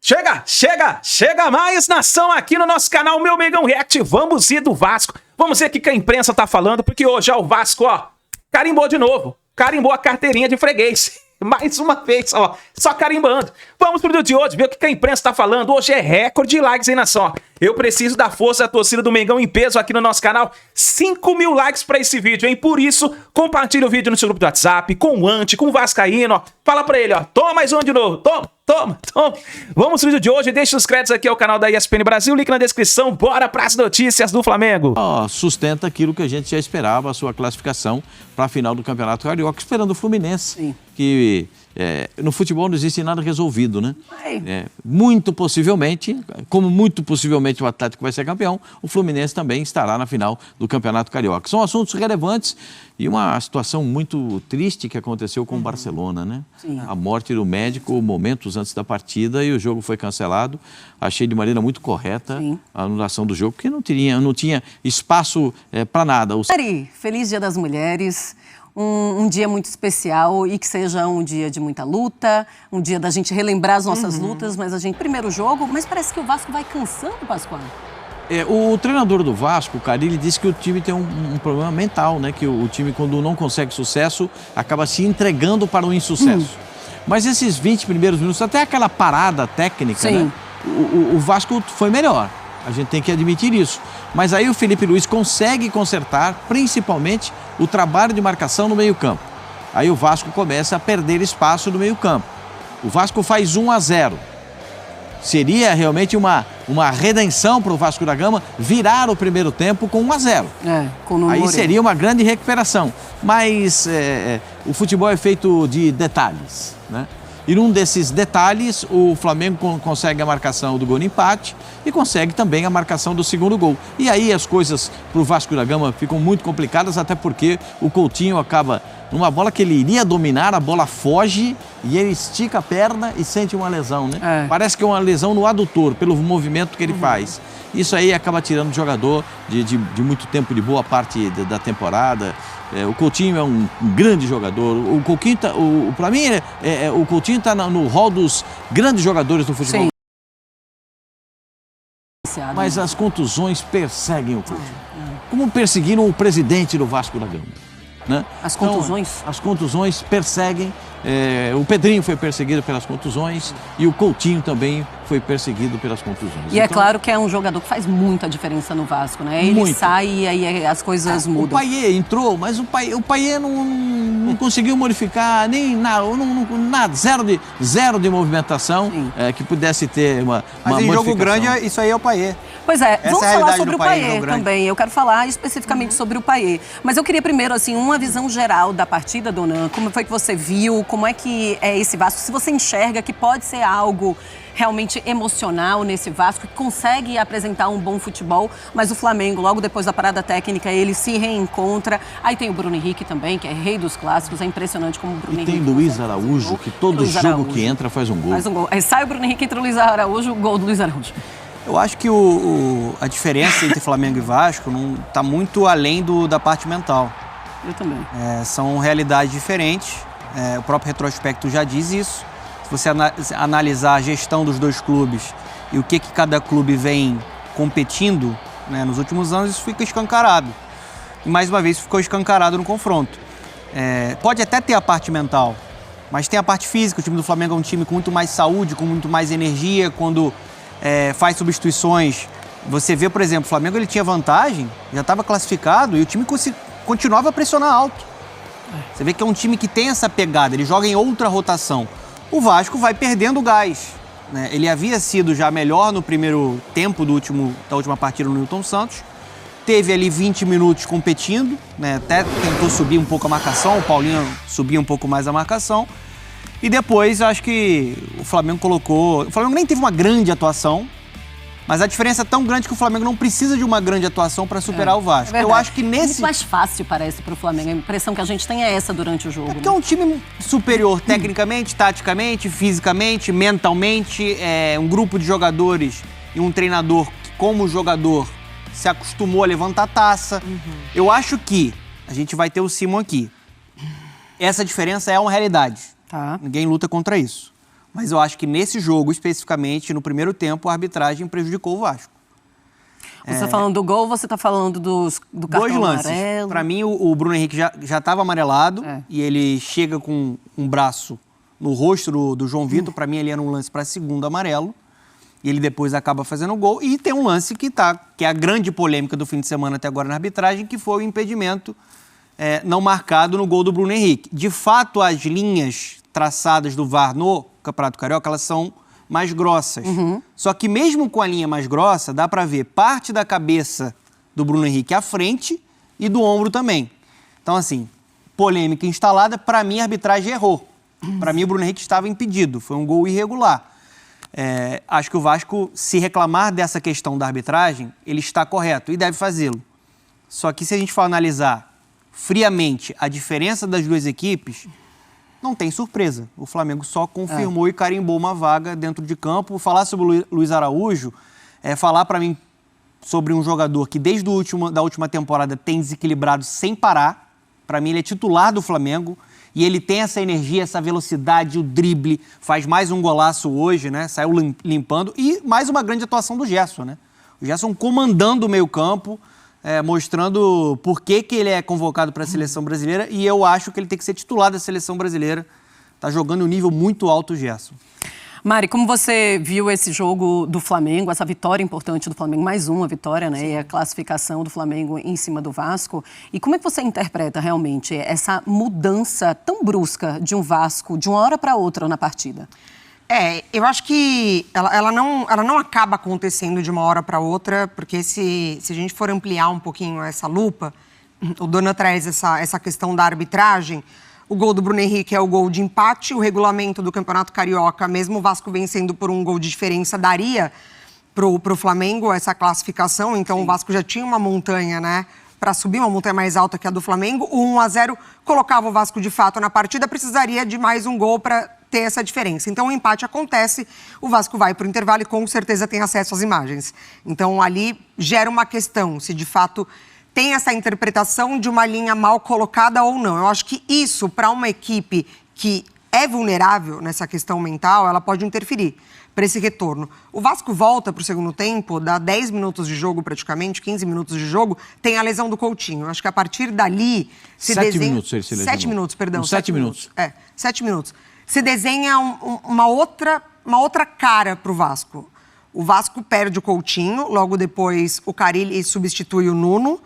Chega mais, nação, aqui no nosso canal Meu Mengão React. Vamos ir do Vasco. Vamos ver o que a imprensa tá falando, porque hoje o Vasco, carimbou de novo. Carimbou a carteirinha de freguês. Mais uma vez, só carimbando. Vamos pro vídeo de hoje, ver o que a imprensa tá falando. Hoje é recorde de likes, hein, nação? Eu preciso da força da torcida do Mengão em peso aqui no nosso canal. 5.000 likes pra esse vídeo, hein? Por isso, compartilha o vídeo no seu grupo do WhatsApp, com o Ante, com o Vascaíno, Fala pra ele, toma mais um de novo. Toma. Vamos pro vídeo de hoje. Deixa os créditos aqui ao canal da ESPN Brasil. Link na descrição. Bora pras notícias do Flamengo. Sustenta aquilo que a gente já esperava, a sua classificação para a final do Campeonato Carioca, esperando o Fluminense. Sim. Que no futebol não existe nada resolvido, né? Muito possivelmente, como muito possivelmente o Atlético vai ser campeão, o Fluminense também estará na final do Campeonato Carioca. São assuntos relevantes e uma situação muito triste que aconteceu com o Barcelona, né? Sim. A morte do médico momentos antes da partida e o jogo foi cancelado. Achei de maneira muito correta a anulação do jogo, porque não tinha espaço para nada. Feliz Dia das Mulheres. Um dia muito especial e que seja um dia de muita luta, um dia da gente relembrar as nossas lutas, mas primeiro jogo, mas parece que o Vasco vai cansando, Pascoal. O treinador do Vasco, o Carille, disse que o time tem um problema mental, né? Que o time, quando não consegue sucesso, acaba se entregando para o insucesso. Mas esses 20 primeiros minutos, até aquela parada técnica, né? O Vasco foi melhor. A gente tem que admitir isso. Mas aí o Felipe Luiz consegue consertar, principalmente, o trabalho de marcação no meio-campo. Aí o Vasco começa a perder espaço no meio-campo. O Vasco faz 1-0. Seria realmente uma redenção para o Vasco da Gama virar o primeiro tempo com 1-0. Aí seria uma grande recuperação. Mas o futebol é feito de detalhes, né? E num desses detalhes, o Flamengo consegue a marcação do gol de empate e consegue também a marcação do segundo gol. E aí as coisas para o Vasco da Gama ficam muito complicadas, até porque o Coutinho acaba numa bola que ele iria dominar, a bola foge e ele estica a perna e sente uma lesão, né? Parece que é uma lesão no adutor, pelo movimento que ele faz. Isso aí acaba tirando o jogador de muito tempo, de boa parte da temporada. O Coutinho é um grande jogador. O Coutinho, para mim, o Coutinho está no hall dos grandes jogadores do futebol. Sim. Mas as contusões perseguem o Coutinho. Como perseguiram o presidente do Vasco da Gama. Né? As contusões? Então, as contusões perseguem. O Pedrinho foi perseguido pelas contusões e o Coutinho também foi perseguido pelas contusões. E é claro que é um jogador que faz muita diferença no Vasco, né? Ele sai e aí as coisas mudam. O Payet entrou, mas o Payet não conseguiu modificar nem nada, zero de movimentação que pudesse ter uma Mas em jogo grande, isso aí é o Payet. Pois é, vamos falar sobre o Payet também. Eu quero falar especificamente sobre o Payet. Mas eu queria primeiro, assim, uma visão geral da partida, Dona. Como foi que você viu? Como é que é esse Vasco? Se você enxerga que pode ser algo realmente emocional nesse Vasco, que consegue apresentar um bom futebol, mas o Flamengo, logo depois da parada técnica, ele se reencontra. Aí tem o Bruno Henrique também, que é rei dos clássicos. É impressionante como o Bruno Henrique... E tem Luiz Araújo, que todo jogo que entra faz um gol. Faz um gol. Aí sai o Bruno Henrique, entra o Luiz Araújo, o gol do Luiz Araújo. Eu acho que a diferença entre Flamengo e Vasco não está muito além da parte mental. Eu também. São realidades diferentes. O próprio retrospecto já diz isso. Se você analisar a gestão dos dois clubes e o que cada clube vem competindo, né, nos últimos anos, isso fica escancarado. E mais uma vez ficou escancarado no confronto. Pode até ter a parte mental, mas tem a parte física. O time do Flamengo é um time com muito mais saúde, com muito mais energia. Quando faz substituições, você vê, por exemplo, o Flamengo ele tinha vantagem, já estava classificado e o time continuava a pressionar alto. Você vê que é um time que tem essa pegada, ele joga em outra rotação. O Vasco vai perdendo gás, né? Ele havia sido já melhor no primeiro tempo da última partida no Newton Santos. Teve ali 20 minutos competindo, né? Até tentou subir um pouco a marcação, o Paulinho subia um pouco mais a marcação. E depois, acho que o Flamengo O Flamengo nem teve uma grande atuação, mas a diferença é tão grande que o Flamengo não precisa de uma grande atuação para superar o Vasco. Eu acho que muito mais fácil, parece, para o Flamengo. A impressão que a gente tem é essa durante o jogo. Porque é um time superior tecnicamente, taticamente, fisicamente, mentalmente. É um grupo de jogadores e um treinador que, como jogador, se acostumou a levantar a taça. Eu acho que a gente vai ter o Simon aqui. Essa diferença é uma realidade. Ninguém luta contra isso. Mas eu acho que nesse jogo, especificamente, no primeiro tempo, a arbitragem prejudicou o Vasco. Você está falando do gol, você está falando do cartão Dois lances. amarelo? Para mim, o Bruno Henrique já estava amarelado e ele chega com um braço no rosto do João Vitor. Para mim, ele era um lance para segundo amarelo. E ele depois acaba fazendo o gol. E tem um lance que é a grande polêmica do fim de semana até agora na arbitragem, que foi o impedimento não marcado no gol do Bruno Henrique. De fato, as linhas traçadas do VAR no Campeonato Carioca, elas são mais grossas. Só que mesmo com a linha mais grossa, dá para ver parte da cabeça do Bruno Henrique à frente e do ombro também. Então, assim, polêmica instalada, para mim a arbitragem errou. Para mim o Bruno Henrique estava impedido, foi um gol irregular. Acho que o Vasco, se reclamar dessa questão da arbitragem, ele está correto e deve fazê-lo. Só que se a gente for analisar friamente a diferença das duas equipes, não tem surpresa. O Flamengo só confirmou e carimbou uma vaga dentro de campo. Falar sobre o Luiz Araújo é falar para mim sobre um jogador que desde da última temporada tem desequilibrado sem parar. Para mim ele é titular do Flamengo e ele tem essa energia, essa velocidade, o drible. Faz mais um golaço hoje, né? Saiu limpando. E mais uma grande atuação do Gerson, né? O Gerson comandando o meio-campo, mostrando por que ele é convocado para a seleção brasileira, e eu acho que ele tem que ser titular da seleção brasileira. Está jogando um nível muito alto o Gerson. Mari, como você viu esse jogo do Flamengo, essa vitória importante do Flamengo, mais uma vitória, né? E a classificação do Flamengo em cima do Vasco. E como é que você interpreta realmente essa mudança tão brusca de um Vasco de uma hora para outra na partida? Eu acho que ela não acaba acontecendo de uma hora para outra, porque se a gente for ampliar um pouquinho essa lupa, o Dona traz essa questão da arbitragem. O gol do Bruno Henrique é o gol de empate, o regulamento do Campeonato Carioca, mesmo o Vasco vencendo por um gol de diferença, daria pro Flamengo essa classificação. Então o Vasco já tinha uma montanha, né, para subir, uma montanha mais alta que a do Flamengo. O 1-0 colocava o Vasco de fato na partida, precisaria de mais um gol para ter essa diferença. Então o empate acontece, o Vasco vai para o intervalo e com certeza tem acesso às imagens. Então ali gera uma questão, se de fato tem essa interpretação de uma linha mal colocada ou não. Eu acho que isso, para uma equipe que é vulnerável nessa questão mental, ela pode interferir para esse retorno. O Vasco volta para o segundo tempo, dá 10 minutos de jogo praticamente, 15 minutos de jogo, tem a lesão do Coutinho. Eu acho que a partir dali... 7 minutos ele se lesionou. 7 minutos, perdão. 7 minutos. 7 minutos. Se desenha uma outra cara para o Vasco. O Vasco perde o Coutinho, logo depois o Carille substitui o Nuno,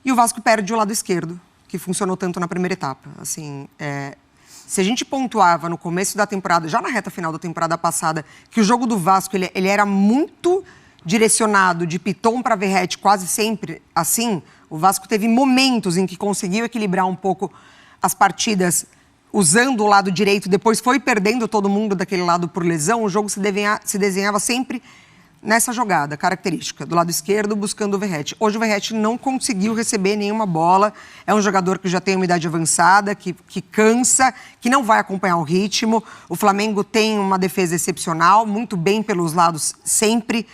e o Vasco perde o lado esquerdo, que funcionou tanto na primeira etapa. Assim, se a gente pontuava no começo da temporada, já na reta final da temporada passada, que o jogo do Vasco ele era muito direcionado de Piton para Verratti, quase sempre assim, o Vasco teve momentos em que conseguiu equilibrar um pouco as partidas usando o lado direito, depois foi perdendo todo mundo daquele lado por lesão. O jogo se desenhava sempre nessa jogada característica, do lado esquerdo, buscando o Verratti. Hoje o Verratti não conseguiu receber nenhuma bola, é um jogador que já tem uma idade avançada, que cansa, que não vai acompanhar o ritmo. O Flamengo tem uma defesa excepcional, muito bem pelos lados sempre,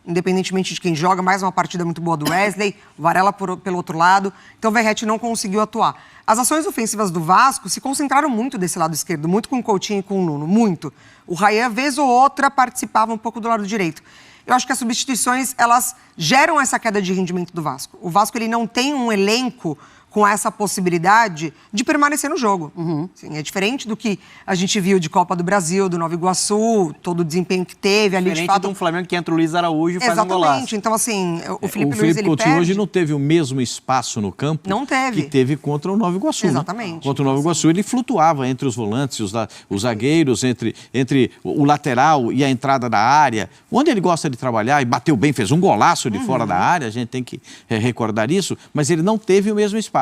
independentemente de quem joga, mais uma partida muito boa do Wesley, o Varela pelo outro lado. Então o Verratti não conseguiu atuar. As ações ofensivas do Vasco se concentraram muito desse lado esquerdo, muito com o Coutinho e com o Nuno, muito. O Rayan, vez ou outra, participava um pouco do lado direito. Eu acho que as substituições, elas geram essa queda de rendimento do Vasco. O Vasco, ele não tem um elenco com essa possibilidade de permanecer no jogo. Sim, é diferente do que a gente viu de Copa do Brasil, do Nova Iguaçu, todo o desempenho que teve ali. Diferente de fato, de um Flamengo que entra o Luiz Araújo e faz um golaço. Exatamente. Então, assim, o Felipe Luiz, ele Coutinho perde. hoje não teve o mesmo espaço no campo Não teve. que teve contra o Nova Iguaçu. Exatamente. Né? Contra o Nova Iguaçu, ele flutuava entre os volantes, os zagueiros, entre o lateral e a entrada da área. Onde ele gosta de trabalhar e bateu bem, fez um golaço de fora da área, a gente tem que recordar isso, mas ele não teve o mesmo espaço.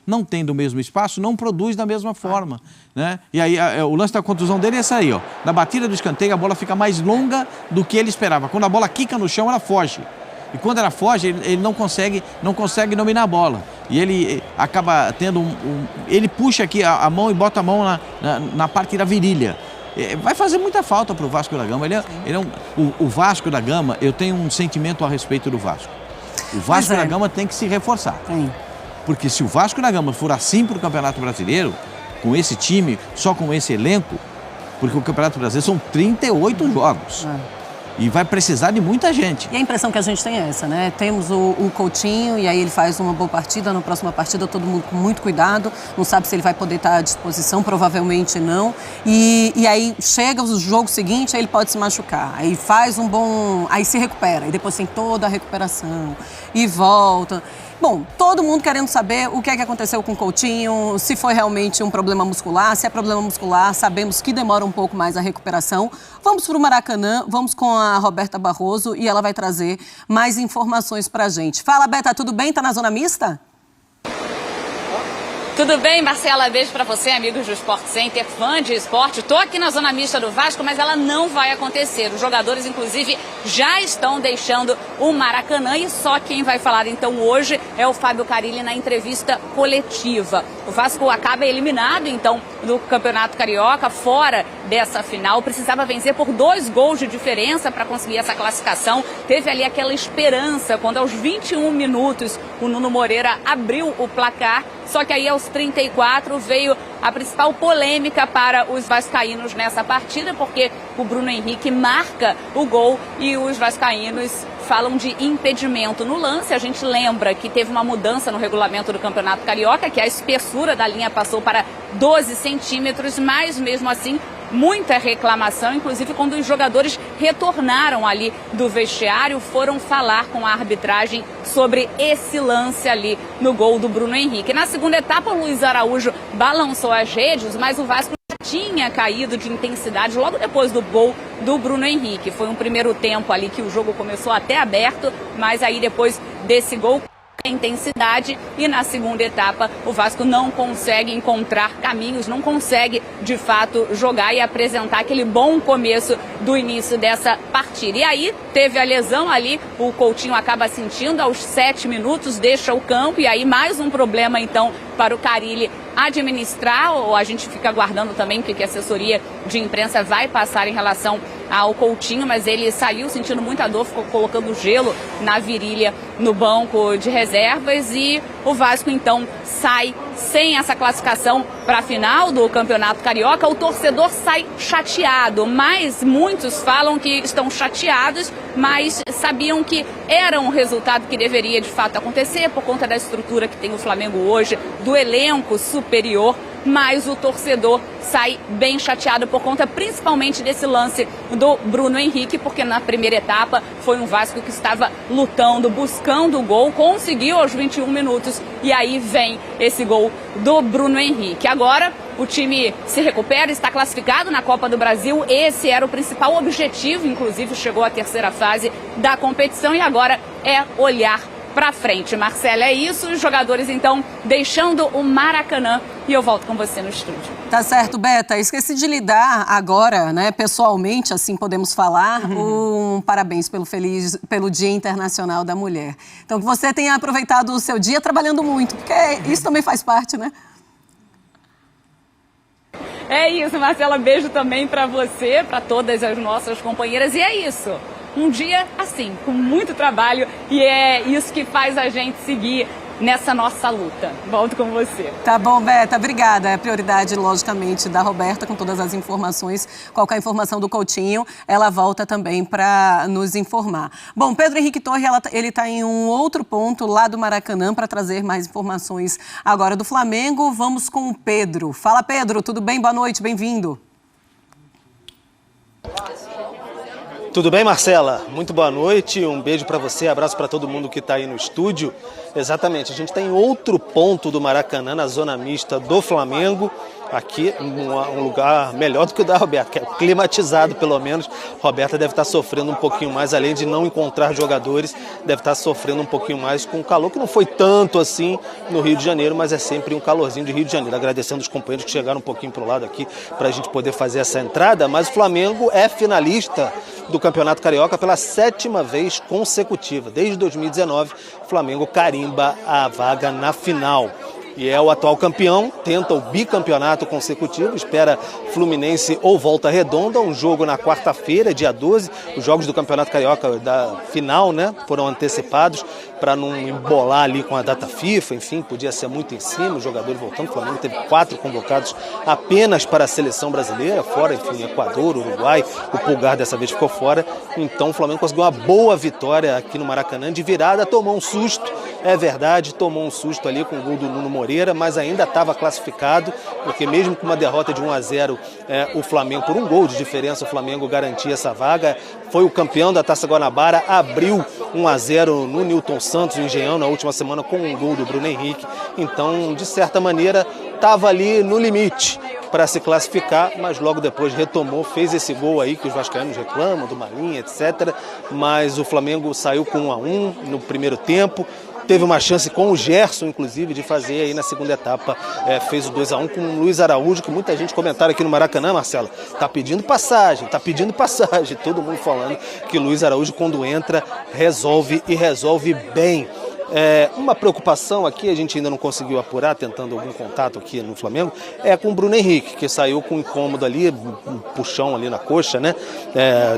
Não tem do mesmo espaço, não produz da mesma forma. Né? E aí o lance da contusão dele é essa aí, ó. Na batida do escanteio, a bola fica mais longa do que ele esperava. Quando a bola quica no chão, ela foge. E quando ela foge, ele não consegue dominar a bola. E ele acaba tendo ele puxa aqui a mão e bota a mão na parte da virilha. Vai fazer muita falta para o Vasco da Gama. O Vasco da Gama, eu tenho um sentimento a respeito do Vasco. O Vasco da Gama tem que se reforçar. Sim. Porque se o Vasco da Gama for assim para o Campeonato Brasileiro, com esse time, só com esse elenco, porque o Campeonato Brasileiro são 38 jogos. E vai precisar de muita gente. E a impressão que a gente tem é essa, né? Temos o Coutinho e aí ele faz uma boa partida, na próxima partida todo mundo com muito cuidado, não sabe se ele vai poder estar à disposição, provavelmente não. E aí chega o jogo seguinte, aí ele pode se machucar, aí faz aí se recupera, e depois tem toda a recuperação e volta. Bom, todo mundo querendo saber o que é que aconteceu com o Coutinho, se foi realmente um problema muscular, se é problema muscular, sabemos que demora um pouco mais a recuperação. Vamos para o Maracanã, vamos com a Roberta Barroso e ela vai trazer mais informações pra gente. Fala, Beta, tudo bem? Tá na zona mista? Tudo bem, Marcela? Beijo pra você, amigos do Sport Center, fã de esporte. Tô aqui na zona mista do Vasco, mas ela não vai acontecer. Os jogadores, inclusive, já estão deixando o Maracanã e só quem vai falar, então, hoje é o Fábio Carille na entrevista coletiva. O Vasco acaba eliminado, então, do Campeonato Carioca, fora dessa final. Precisava vencer por 2 gols de diferença para conseguir essa classificação. Teve ali aquela esperança, quando aos 21 minutos o Nuno Moreira abriu o placar. Só que aí aos 34 veio a principal polêmica para os vascaínos nessa partida, porque o Bruno Henrique marca o gol e os vascaínos falam de impedimento no lance. A gente lembra que teve uma mudança no regulamento do Campeonato Carioca, que a espessura da linha passou para 12 centímetros, mas mesmo assim muita reclamação, inclusive quando os jogadores retornaram ali do vestiário, foram falar com a arbitragem sobre esse lance ali no gol do Bruno Henrique. Na segunda etapa, o Luiz Araújo balançou as redes, mas o Vasco já tinha caído de intensidade logo depois do gol do Bruno Henrique. Foi um primeiro tempo ali que o jogo começou até aberto, mas aí depois desse gol intensidade, e na segunda etapa o Vasco não consegue encontrar caminhos, não consegue de fato jogar e apresentar aquele bom começo do início dessa partida. E aí teve a lesão ali, o Coutinho acaba sentindo aos 7 minutos, deixa o campo, e aí mais um problema então para o Carille administrar, ou a gente fica aguardando também o que a assessoria de imprensa vai passar em relação ao Coutinho, mas ele saiu sentindo muita dor, ficou colocando gelo na virilha no banco de reservas, e o Vasco então sai sem essa classificação para a final do Campeonato Carioca. O torcedor sai chateado, mas muitos falam que estão chateados, mas sabiam que era um resultado que deveria de fato acontecer por conta da estrutura que tem o Flamengo hoje, do elenco superior, mas o torcedor sai bem chateado por conta principalmente desse lance do Bruno Henrique, porque na primeira etapa foi um Vasco que estava lutando, buscando o gol, conseguiu aos 21 minutos, e aí vem esse gol do Bruno Henrique. Agora o time se recupera, está classificado na Copa do Brasil, esse era o principal objetivo, inclusive chegou à terceira fase da competição, e agora é olhar para frente. Marcela, é isso, os jogadores então deixando o Maracanã, e eu volto com você no estúdio. Tá certo, Beta. Esqueci de lhe dar agora, né, pessoalmente, assim podemos falar, um parabéns pelo Dia Internacional da Mulher. Então, que você tenha aproveitado o seu dia trabalhando muito, porque isso também faz parte, né? É isso, Marcela, beijo também para você, para todas as nossas companheiras, e é isso. Um dia assim, com muito trabalho, e é isso que faz a gente seguir nessa nossa luta. Volto com você. Tá bom, Beta, obrigada. É prioridade, logicamente, da Roberta com todas as informações. Qualquer informação do Coutinho, ela volta também para nos informar. Bom, Pedro Henrique Torre, ele está em um outro ponto lá do Maracanã para trazer mais informações agora do Flamengo. Vamos com o Pedro. Fala, Pedro, tudo bem? Boa noite, bem-vindo. Tudo bem, Marcela? Muito boa noite, um beijo para você, abraço para todo mundo que está aí no estúdio. Exatamente, a gente tem outro ponto do Maracanã, na zona mista do Flamengo. Aqui, um lugar melhor do que o da Roberta, que é climatizado pelo menos. Roberta deve estar sofrendo um pouquinho mais, além de não encontrar jogadores, deve estar sofrendo um pouquinho mais com o calor, que não foi tanto assim no Rio de Janeiro, mas é sempre um calorzinho de Rio de Janeiro. Agradecendo os companheiros que chegaram um pouquinho para o lado aqui para a gente poder fazer essa entrada, mas o Flamengo é finalista do Campeonato Carioca pela 7ª vez consecutiva. Desde 2019, o Flamengo carimba a vaga na final. e é o atual campeão, tenta o bicampeonato consecutivo, espera Fluminense ou Volta Redonda, um jogo na quarta-feira, dia 12, os jogos do Campeonato Carioca da final, né, foram antecipados para não embolar ali com a data FIFA, enfim, podia ser muito em cima, os jogadores voltando, o Flamengo teve 4 convocados apenas para a seleção brasileira, fora, enfim, Equador, Uruguai, o Pulgar dessa vez ficou fora, então o Flamengo conseguiu uma boa vitória aqui no Maracanã, de virada, tomou um susto, é verdade, tomou um susto ali com o gol do Nuno Moreira, mas ainda estava classificado, porque mesmo com uma derrota de 1-0, o Flamengo, por um gol de diferença, o Flamengo garantia essa vaga, foi o campeão da Taça Guanabara, abriu 1-0 no Newton Santos, no Engenhão, na última semana, com um gol do Bruno Henrique, então, de certa maneira, estava ali no limite para se classificar, mas logo depois retomou, fez esse gol aí que os vascaínos reclamam, do Marinho, etc. Mas o Flamengo saiu com 1-1 no primeiro tempo, teve uma chance com o Gerson, inclusive, de fazer aí na segunda etapa, fez o 2-1 com o Luiz Araújo, que muita gente comentaram aqui no Maracanã, Marcelo, tá pedindo passagem, todo mundo falando que Luiz Araújo, quando entra, resolve e resolve bem. Uma preocupação aqui, a gente ainda não conseguiu apurar, tentando algum contato aqui no Flamengo, é com o Bruno Henrique, que saiu com um incômodo ali, um puxão ali na coxa, né?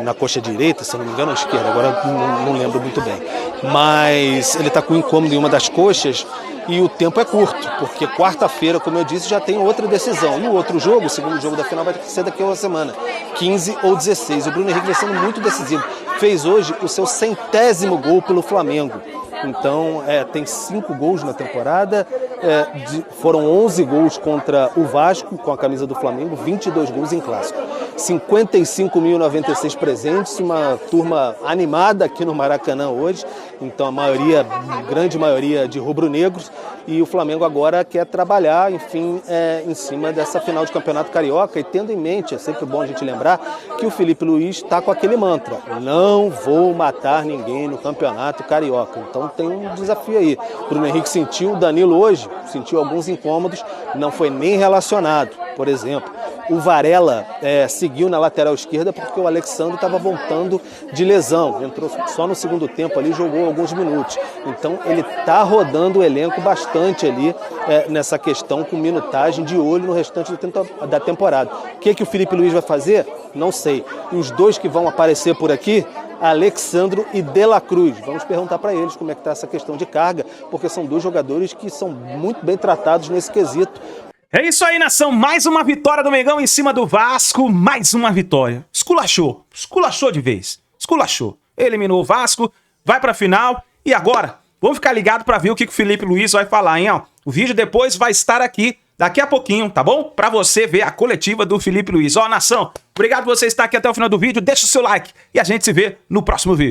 Na coxa direita, se não me engano, a esquerda, agora não lembro muito bem. Mas ele está com um incômodo em uma das coxas e o tempo é curto, porque quarta-feira, como eu disse, já tem outra decisão. E o outro jogo, o segundo jogo da final, vai ser daqui a uma semana, 15 ou 16. O Bruno Henrique vai sendo muito decisivo. Fez hoje o seu 100º gol pelo Flamengo. Então, tem 5 gols na temporada, foram 11 gols contra o Vasco, com a camisa do Flamengo, 22 gols em clássico. 55.096 presentes, uma turma animada aqui no Maracanã hoje, então grande maioria de rubro-negros, e o Flamengo agora quer trabalhar, enfim, em cima dessa final de Campeonato Carioca, e tendo em mente, é sempre bom a gente lembrar, que o Felipe Luiz está com aquele mantra, não vou matar ninguém no Campeonato Carioca, então tem um desafio aí. Bruno Henrique sentiu, o Danilo hoje sentiu alguns incômodos, não foi nem relacionado, por exemplo. O Varela seguiu na lateral esquerda porque o Alexandre estava voltando de lesão. Entrou só no segundo tempo ali, jogou alguns minutos. Então ele está rodando o elenco bastante ali nessa questão, com minutagem, de olho no restante da temporada. O que o Felipe Luiz vai fazer? Não sei. E os dois que vão aparecer por aqui, Alexandro e De La Cruz. Vamos perguntar para eles como é que está essa questão de carga, porque são 2 jogadores que são muito bem tratados nesse quesito. É isso aí, nação. Mais uma vitória do Mengão em cima do Vasco. Mais uma vitória. Esculachou. Esculachou de vez. Esculachou. Eliminou o Vasco. Vai pra final. E agora, vamos ficar ligado pra ver o que o Felipe Luiz vai falar, hein? O vídeo depois vai estar aqui daqui a pouquinho, tá bom? Pra você ver a coletiva do Felipe Luiz. Nação, obrigado por você estar aqui até o final do vídeo. Deixa o seu like e a gente se vê no próximo vídeo.